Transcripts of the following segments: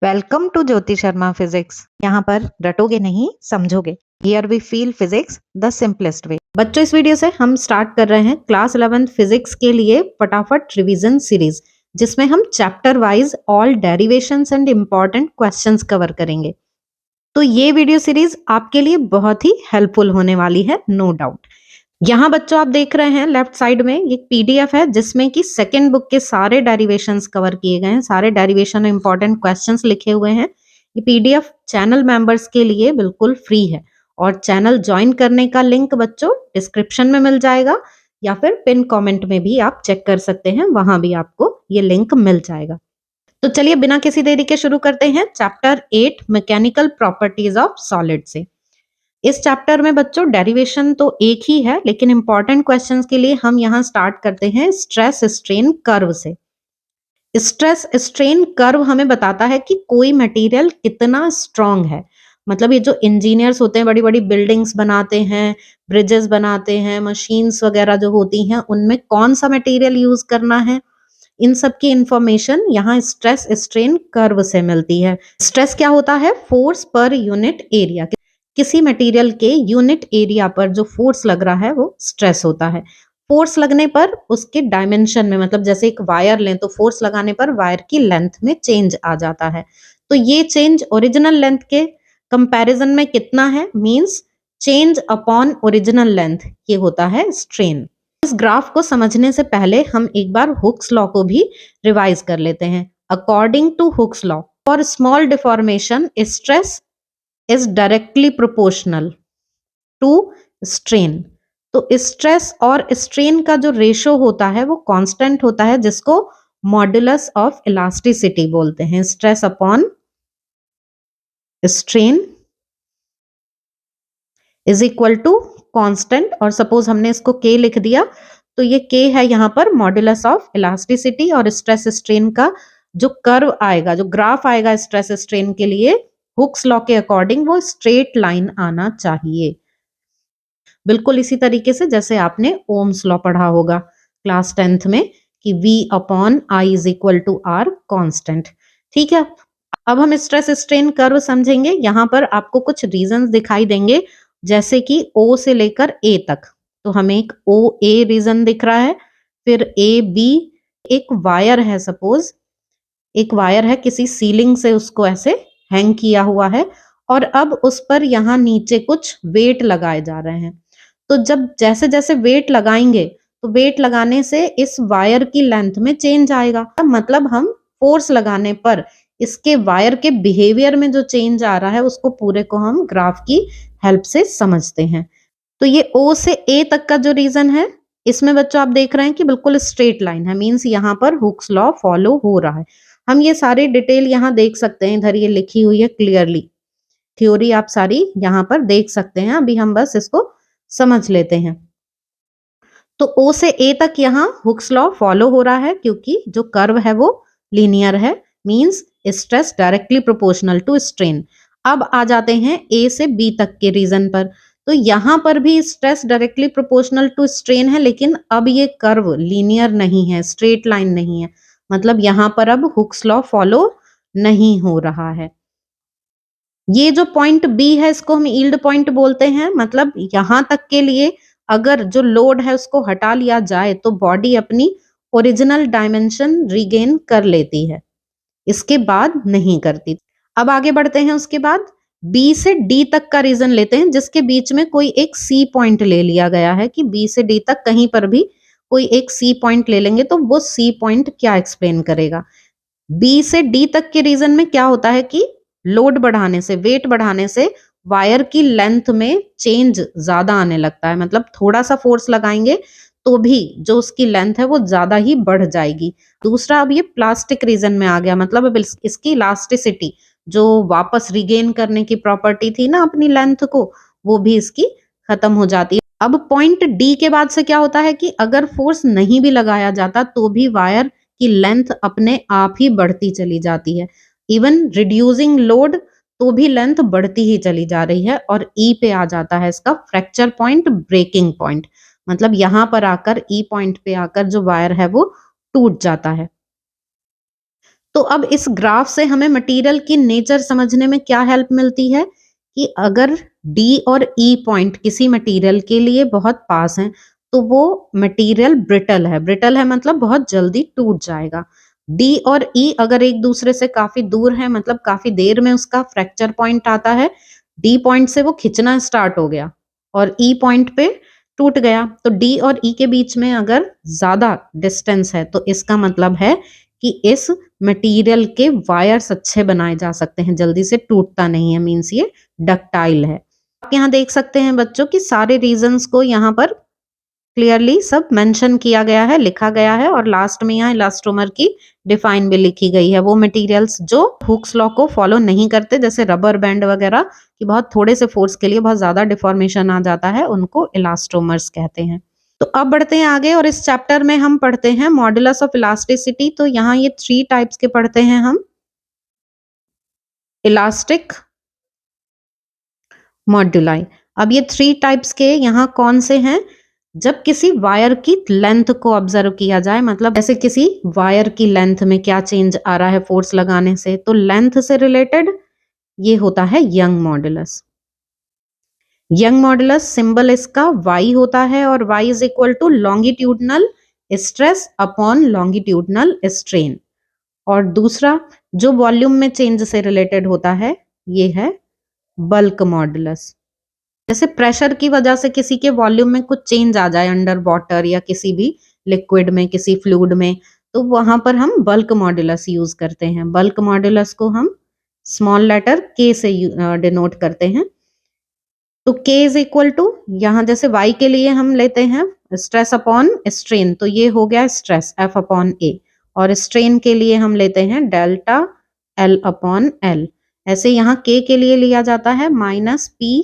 Welcome to Jyoti Sharma physics. यहाँ पर रटोगे नहीं, समझोगे। Here we feel physics the simplest way. बच्चों, इस वीडियो से हम स्टार्ट कर रहे हैं क्लास 11 फिजिक्स के लिए फटाफट रिवीजन सीरीज, जिसमें हम chapter wise all derivations and important questions cover करेंगे। तो ये वीडियो सीरीज आपके लिए बहुत ही हेल्पफुल होने वाली है, नो डाउट। यहाँ बच्चों आप देख रहे हैं लेफ्ट साइड में ये पीडीएफ है, जिसमें कि सेकेंड बुक के सारे डेरिवेशंस कवर किए गए हैं, सारे डेरिवेशन इंपॉर्टेंट क्वेश्चंस लिखे हुए हैं। ये पीडीएफ चैनल मेंबर्स के लिए बिल्कुल फ्री है, और चैनल ज्वाइन करने का लिंक बच्चों डिस्क्रिप्शन में मिल जाएगा, या फिर पिन कमेंट में भी आप चेक कर सकते हैं, वहां भी आपको ये लिंक मिल जाएगा। तो चलिए बिना किसी देरी के शुरू करते हैं chapter 8 mechanical properties of solid से। इस चैप्टर में बच्चों डेरिवेशन तो एक ही है, लेकिन इंपॉर्टेंट क्वेश्चंस के लिए हम यहाँ स्टार्ट करते हैं स्ट्रेस स्ट्रेन कर्व से। स्ट्रेस स्ट्रेन कर्व हमें बताता है कि कोई मटेरियल कितना स्ट्रांग है। मतलब ये जो इंजीनियर्स होते हैं, बड़ी बड़ी बिल्डिंग्स बनाते हैं, ब्रिजेस बनाते हैं, मशीन्स वगैरह जो होती हैं, उनमें कौन सा मटेरियल यूज करना है, इन सब की इंफॉर्मेशन यहाँ स्ट्रेस स्ट्रेन कर्व से मिलती है। स्ट्रेस क्या होता है? Force per unit area. किसी मटेरियल के यूनिट एरिया पर जो फोर्स लग रहा है वो स्ट्रेस होता है। फोर्स लगने पर उसके डायमेंशन में, मतलब जैसे एक वायर लें तो फोर्स लगाने पर वायर की लेंथ में चेंज आ जाता है। तो ये चेंज ओरिजिनल लेंथ के कंपैरिजन में कितना है, means change upon original length, ये होता है स्ट्रेन। इस ग्राफ को समझने से पहले हम एक बार हुक्स लॉ को भी रिवाइज कर लेते हैं। According to Hooke's law, for small deformation stress is directly proportional to strain. तो स्ट्रेस और स्ट्रेन का जो रेशो होता है वो कांस्टेंट होता है, जिसको मॉडुलस ऑफ इलास्टिसिटी बोलते हैं। Stress upon strain is equal to constant, और सपोज हमने इसको के लिख दिया, तो ये के है यहाँ पर मॉडुलस ऑफ इलास्टिसिटी, और स्ट्रेस स्ट्रेन का जो कर्व आएगा, जो ग्राफ आएगा स्ट्रेस स्ट्रेन के लिए, हुक्स लॉ के अकॉर्डिंग वो स्ट्रेट लाइन आना चाहिए। बिल्कुल इसी तरीके से जैसे आपने ओम्स लॉ पढ़ा होगा क्लास 10th में, कि V upon I is equal to R constant. ठीक है, अब हम स्ट्रेस स्ट्रेन कर्व समझेंगे। यहाँ पर आपको कुछ रीजन दिखाई देंगे, जैसे कि O से लेकर A तक। तो हमें एक OA रीजन दिख रहा है, फिर AB, एक वायर है, सपोज एक वायर है, किसी सीलिंग से उसको ऐसे हैंग किया हुआ है, और अब उस पर यहाँ नीचे कुछ वेट लगाए जा रहे हैं। तो जब जैसे जैसे वेट लगाएंगे, तो वेट लगाने से इस वायर की लेंथ में चेंज आएगा। मतलब हम फोर्स लगाने पर इसके वायर के बिहेवियर में जो चेंज आ रहा है, उसको पूरे को हम ग्राफ की हेल्प से समझते हैं। तो ये O से A तक का जो रीजन है, इसमें बच्चों आप देख रहे हैं कि बिल्कुल स्ट्रेट लाइन है, मींस यहाँ पर हुक्स लॉ फॉलो हो रहा है। हम ये सारी डिटेल यहाँ देख सकते हैं, इधर ये लिखी हुई है क्लियरली, थ्योरी आप सारी यहाँ पर देख सकते हैं। अभी हम बस इसको समझ लेते हैं। तो O से A तक यहाँ हुक्स लॉ फॉलो हो रहा है, क्योंकि जो कर्व है वो लीनियर है, means stress directly proportional to strain. अब आ जाते हैं A से B तक के रीजन पर। तो यहाँ पर भी stress directly proportional to strain है, लेकिन अब ये कर्व लीनियर नहीं है, स्ट्रेट लाइन नहीं है। मतलब यहाँ पर अब हुक्स लॉ फॉलो नहीं हो रहा है। ये जो पॉइंट बी है, इसको हम यील्ड पॉइंट बोलते हैं। मतलब यहां तक के लिए अगर जो लोड है उसको हटा लिया जाए, तो बॉडी अपनी ओरिजिनल डायमेंशन रिगेन कर लेती है, इसके बाद नहीं करती। अब आगे बढ़ते हैं, उसके बाद बी से डी तक का रीजन लेते हैं, जिसके बीच में कोई एक सी पॉइंट ले लिया गया है, कि बी से डी तक कहीं पर भी कोई एक सी पॉइंट ले लेंगे, तो वो सी पॉइंट क्या एक्सप्लेन करेगा। बी से डी तक के रीजन में क्या होता है कि लोड बढ़ाने से, वेट बढ़ाने से वायर की लेंथ में चेंज ज्यादा आने लगता है। मतलब थोड़ा सा फोर्स लगाएंगे तो भी जो उसकी लेंथ है वो ज्यादा ही बढ़ जाएगी। दूसरा, अब ये प्लास्टिक रीजन में आ गया, मतलब अब इसकी इलास्टिसिटी, जो वापस रिगेन करने की प्रॉपर्टी थी ना अपनी लेंथ को, वो भी इसकी खत्म हो जाती है। अब पॉइंट डी के बाद से क्या होता है कि अगर फोर्स नहीं भी लगाया जाता, तो भी वायर की लेंथ अपने आप ही बढ़ती चली जाती है। इवन रिड्यूसिंग लोड, तो भी लेंथ बढ़ती ही चली जा रही है, और ई पे आ जाता है इसका फ्रैक्चर पॉइंट, ब्रेकिंग पॉइंट। मतलब यहां पर आकर, ई पॉइंट पे आकर जो वायर है वो टूट जाता है। तो अब इस ग्राफ से हमें मटेरियल की नेचर समझने में क्या हेल्प मिलती है कि अगर डी और ई पॉइंट किसी मटेरियल के लिए बहुत पास हैं तो वो मटेरियल ब्रिटल है। ब्रिटल है मतलब बहुत जल्दी टूट जाएगा। डी और ई अगर एक दूसरे से काफी दूर है मतलब काफी देर में उसका फ्रैक्चर पॉइंट आता है, डी पॉइंट से वो खिंचना स्टार्ट हो गया और ई पॉइंट पे टूट गया, तो डी और ई के बीच में अगर ज्यादा डिस्टेंस है तो इसका मतलब है कि इस मटेरियल के वायर्स अच्छे बनाए जा सकते हैं, जल्दी से टूटता नहीं है, मीन्स ये डक्टाइल है। आप यहाँ देख सकते हैं बच्चों की सारे रीजंस को यहाँ पर क्लियरली सब मेंशन किया गया है, लिखा गया है और लास्ट में यहाँ इलास्टोमर की डिफाइन भी लिखी गई है। वो मटेरियल्स जो हुक्स लॉ को फॉलो नहीं करते जैसे रबर बैंड वगैरह कि बहुत थोड़े से फोर्स के लिए बहुत ज्यादा डिफॉर्मेशन आ जाता है, उनको इलास्टोमर्स कहते हैं। तो अब बढ़ते हैं आगे और इस चैप्टर में हम पढ़ते हैं मॉडुलस ऑफ इलास्टिसिटी। तो यहाँ ये 3 टाइप्स के पढ़ते हैं हम। इलास्टिक मॉड्यूलाई। अब ये 3 टाइप्स के यहाँ कौन से हैं? जब किसी वायर की लेंथ को ऑब्जर्व किया जाए, मतलब जैसे किसी वायर की लेंथ में क्या चेंज आ रहा है फोर्स लगाने से, तो लेंथ से रिलेटेड ये होता है Young modulus. Young modulus symbol इसका y होता है और y is equal to longitudinal stress upon longitudinal strain. और दूसरा जो वॉल्यूम में चेंज से रिलेटेड होता है ये है बल्क मॉडुलस। जैसे प्रेशर की वजह से किसी के वॉल्यूम में कुछ चेंज आ जाए अंडर वाटर या किसी भी लिक्विड में, किसी फ्लूइड में, तो वहां पर हम बल्क मॉडुलस यूज करते हैं। बल्क मॉडुलस को हम स्मॉल लेटर k से डिनोट करते हैं। तो k इज इक्वल टू, यहाँ जैसे y के लिए हम लेते हैं स्ट्रेस अपॉन स्ट्रेन, तो ये हो गया स्ट्रेस F अपॉन A, और स्ट्रेन के लिए हम लेते हैं डेल्टा L अपॉन L। ऐसे यहाँ k के लिए लिया जाता है minus P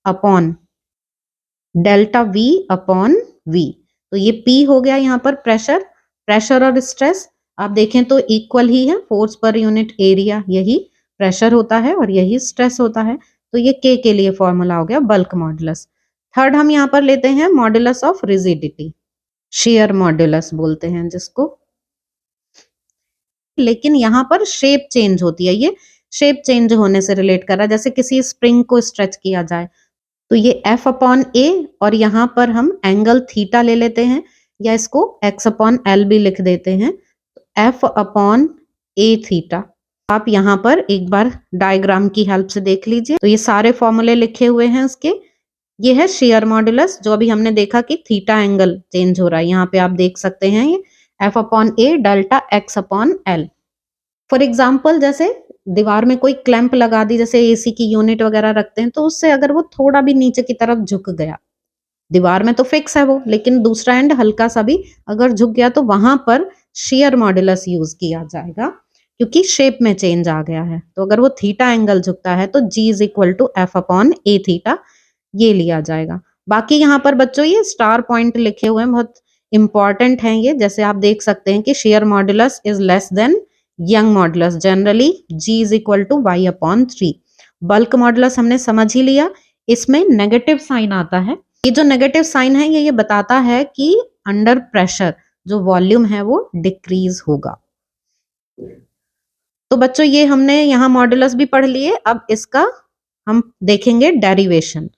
upon delta V upon V। तो ये P हो गया यहाँ पर प्रेशर। प्रेशर और स्ट्रेस आप देखें तो इक्वल ही है, फोर्स पर यूनिट एरिया यही प्रेशर होता है और यही स्ट्रेस होता है। तो ये K के लिए फॉर्मूला हो गया बल्क मॉडुलस। थर्ड हम यहाँ पर लेते हैं modulus of rigidity, share modulus बोलते हैं जिसको, लेकिन यहाँ पर शेप चेंज होती है। ये शेप चेंज होने से रिलेट कर रहा है, जैसे किसी स्प्रिंग को स्ट्रेच किया जाए तो ये F अपॉन A और यहाँ पर हम एंगल थीटा ले लेते हैं या इसको X अपॉन L भी लिख देते हैं, F अपॉन A थीटा। आप यहाँ पर एक बार डायग्राम की हेल्प से देख लीजिए। तो ये सारे फॉर्मूले लिखे हुए हैं इसके। ये है शेयर मॉडुलस, जो अभी हमने देखा कि थीटा एंगल चेंज हो रहा है, यहाँ पे आप देख सकते हैं ये F upon A delta X upon L। For example जैसे दीवार में कोई क्लैंप लगा दी, जैसे एसी की यूनिट वगैरह रखते हैं, तो उससे अगर वो थोड़ा भी नीचे की तरफ झुक गया, दीवार में तो फिक्स है वो, लेकिन दूसरा एंड हल्का सा भी अगर झुक गया तो वहां पर शेयर मॉडुलस यूज किया जाएगा क्योंकि शेप में चेंज आ गया है। तो अगर वो थीटा एंगल झुकता है तो G is equal to F upon A theta ये लिया जाएगा। बाकी यहाँ पर बच्चों ये स्टार पॉइंट लिखे हुए हैं, बहुत इंपॉर्टेंट हैं ये। जैसे आप देख सकते हैं कि shear modulus is less than Young modulus, generally G is equal to Y upon 3। Bulk modulus हमने समझ ही लिया, इसमें नेगेटिव साइन आता है। ये जो नेगेटिव साइन है ये बताता है कि अंडर प्रेशर जो वॉल्यूम है वो डिक्रीज होगा। तो बच्चों ये हमने यहाँ मॉडुलस भी पढ़ लिए, अब इसका हम देखेंगे डेरिवेशन।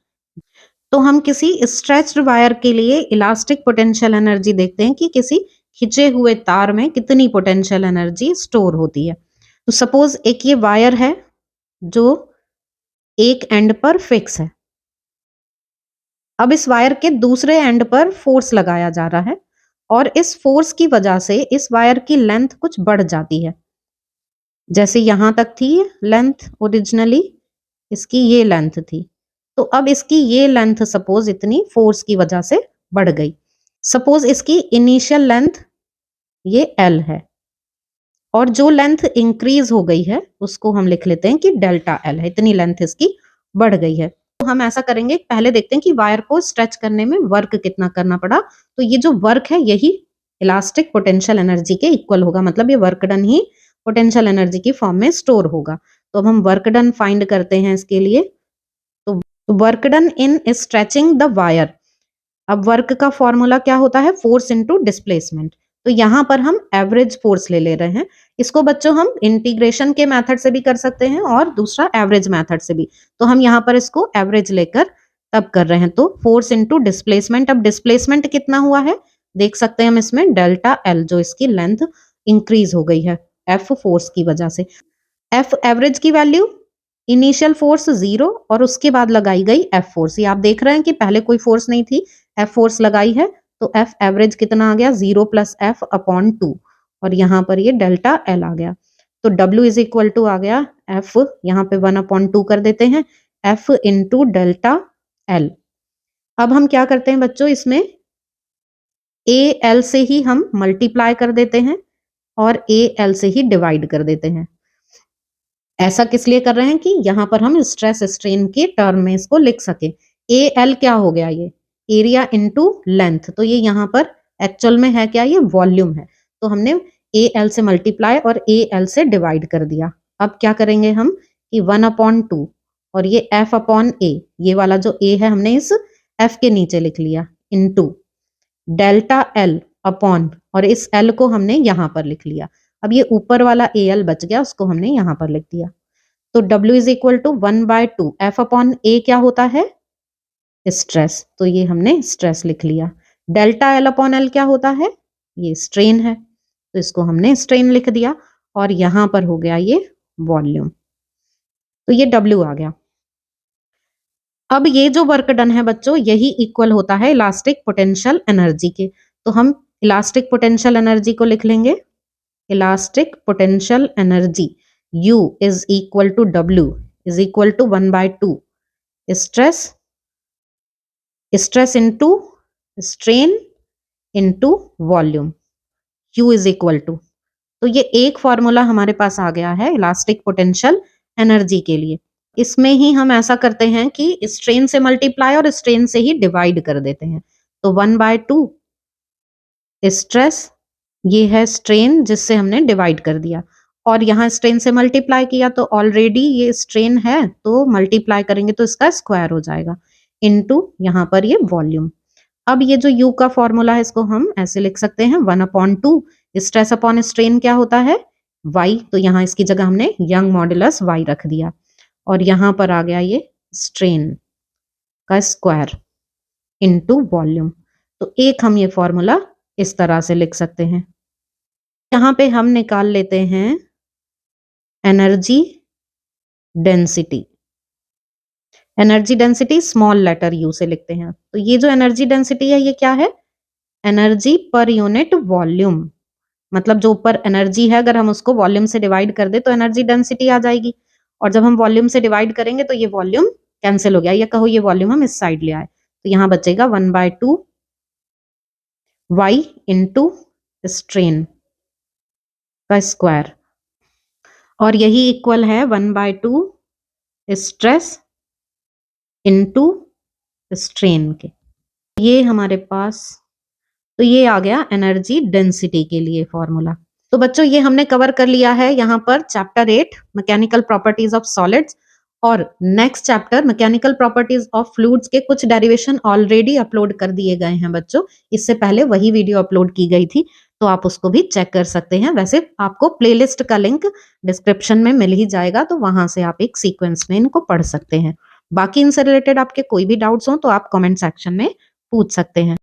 तो हम किसी स्ट्रेच्ड वायर के लिए इलास्टिक पोटेंशियल एनर्जी देखते हैं कि किसी खिंचे हुए तार में कितनी पोटेंशियल एनर्जी स्टोर होती है। तो सपोज एक ये वायर है जो एक एंड पर फिक्स है। अब इस वायर के दूसरे एंड पर फोर्स लगाया जा रहा है और इस फोर्स की वजह से इस वायर की लेंथ कुछ बढ़ जाती है। जैसे यहां तक थी लेंथ ओरिजिनली, इसकी ये लेंथ थी, तो अब इसकी ये लेंथ सपोज इतनी फोर्स की वजह से बढ़ गई। सपोज इसकी इनिशियल लेंथ ये L है और जो लेंथ इंक्रीज हो गई है उसको हम लिख लेते हैं कि डेल्टा L है, इतनी लेंथ इसकी बढ़ गई है। तो हम ऐसा करेंगे, पहले देखते हैं कि वायर को स्ट्रेच करने में वर्क कितना करना पड़ा। तो ये जो वर्क है यही इलास्टिक पोटेंशियल एनर्जी के इक्वल होगा, मतलब ये वर्क डन ही पोटेंशियल एनर्जी की फॉर्म में स्टोर होगा। तो अब हम वर्क डन फाइंड करते हैं इसके लिए। तो work done in stretching the wire, अब वर्क का फॉर्मूला क्या होता है, फोर्स इनटू डिस्प्लेसमेंट। तो यहाँ पर हम एवरेज फोर्स ले रहे हैं। इसको बच्चों हम इंटीग्रेशन के मेथड से भी कर सकते हैं और दूसरा एवरेज मेथड से भी। तो हम यहाँ पर इसको एवरेज लेकर तब कर रहे हैं। तो फोर्स इनटू डिस्प्लेसमेंट, अब डिस्प्लेसमेंट कितना हुआ है देख सकते हैं हम इसमें, डेल्टा एल, जो इसकी लेंथ इंक्रीज हो गई है एफ फोर्स की वजह से। एफ एवरेज की वैल्यू, इनिशियल फोर्स 0 और उसके बाद लगाई गई एफ फोर्स। ये आप देख रहे हैं कि पहले कोई फोर्स नहीं थी, एफ फोर्स लगाई है, तो एफ एवरेज कितना आ गया 0 प्लस एफ अपॉन 2 और यहाँ पर ये डेल्टा एल आ गया। तो W इज इक्वल टू आ गया एफ, यहाँ पे 1 अपॉन 2 कर देते हैं, एफ इंटू डेल्टा एल। अब हम क्या करते हैं बच्चों, इसमें ए एल से ही हम मल्टीप्लाई कर देते हैं और ए एल से ही डिवाइड कर देते हैं। ऐसा किस लिए कर रहे हैं कि यहाँ पर हम स्ट्रेस स्ट्रेन के टर्म में इसको लिख सके। ए एल क्या हो गया, ये एरिया इनटू लेंथ, तो ये यहाँ पर एक्चुअल में है क्या, ये वॉल्यूम है। तो हमने ए एल से मल्टीप्लाई और ए एल से डिवाइड कर दिया। अब क्या करेंगे हम कि 1 अपॉन 2 और ये एफ अपॉन ए, ये वाला जो ए है हमने इस एफ के नीचे लिख लिया, इनटू डेल्टा एल अपॉन, और इस एल को हमने यहाँ पर लिख लिया। अब ये ऊपर वाला ए एल बच गया, उसको हमने यहाँ पर लिख दिया। तो W is equal to 1/2 F upon A क्या होता है, स्ट्रेस, तो ये हमने स्ट्रेस लिख लिया। डेल्टा एल अपॉन एल क्या होता है, ये स्ट्रेन है, तो इसको हमने स्ट्रेन लिख दिया और यहां पर हो गया ये वॉल्यूम, तो ये W आ गया। अब ये जो वर्क डन है बच्चों, यही इक्वल होता है इलास्टिक पोटेंशियल एनर्जी के। तो हम इलास्टिक पोटेंशियल एनर्जी को लिख लेंगे, elastic potential energy U is equal to W is equal to 1/2 stress into strain into volume, Q is equal to, तो ये एक फॉर्मूला हमारे पास आ गया है इलास्टिक पोटेंशियल एनर्जी के लिए। इसमें ही हम ऐसा करते हैं कि स्ट्रेन से मल्टीप्लाई और स्ट्रेन से ही डिवाइड कर देते हैं। तो 1/2 स्ट्रेस, ये है स्ट्रेन जिससे हमने डिवाइड कर दिया, और यहाँ स्ट्रेन से मल्टीप्लाई किया तो ऑलरेडी ये स्ट्रेन है, तो मल्टीप्लाई करेंगे तो इसका स्क्वायर हो जाएगा, इनटू यहाँ पर ये वॉल्यूम। अब ये जो U का फॉर्मूला है इसको हम ऐसे लिख सकते हैं 1/2 स्ट्रेस अपॉन स्ट्रेन क्या होता है Y, तो यहाँ इसकी जगह हमने यंग मॉडुलस Y रख दिया और यहाँ पर आ गया ये स्ट्रेन का स्क्वायर इनटू वॉल्यूम। तो एक हम ये फॉर्मूला इस तरह से लिख सकते हैं। यहाँ पे हम निकाल लेते हैं energy density. Energy density small letter U से लिखते हैं। तो ये जो एनर्जी डेंसिटी है ये क्या है, एनर्जी पर यूनिट वॉल्यूम, मतलब जो ऊपर एनर्जी है अगर हम उसको वॉल्यूम से डिवाइड कर दे तो एनर्जी डेंसिटी आ जाएगी, और जब हम वॉल्यूम से डिवाइड करेंगे तो ये वॉल्यूम कैंसिल हो गया, या कहो ये वॉल्यूम हम इस साइड ले आए, तो यहाँ बचेगा 1/2 Y इंटू स्ट्रेन का स्क्वायर, और यही इक्वल है 1/2 स्ट्रेस इनटू स्ट्रेन के। ये हमारे पास, तो ये आ गया एनर्जी डेंसिटी के लिए फॉर्मूला। तो बच्चों ये हमने कवर कर लिया है यहाँ पर chapter 8 mechanical properties of solids, और next chapter mechanical properties of fluids के कुछ डेरिवेशन ऑलरेडी अपलोड कर दिए गए हैं बच्चों। इससे पहले वही वीडियो अपलोड की गई थी, तो आप उसको भी चेक कर सकते हैं। वैसे आपको प्लेलिस्ट का लिंक डिस्क्रिप्शन में मिल ही जाएगा, तो वहां से आप एक सीक्वेंस में इनको पढ़ सकते हैं। बाकी इनसे रिलेटेड आपके कोई भी डाउट्स हो तो आप कमेंट सेक्शन में पूछ सकते हैं।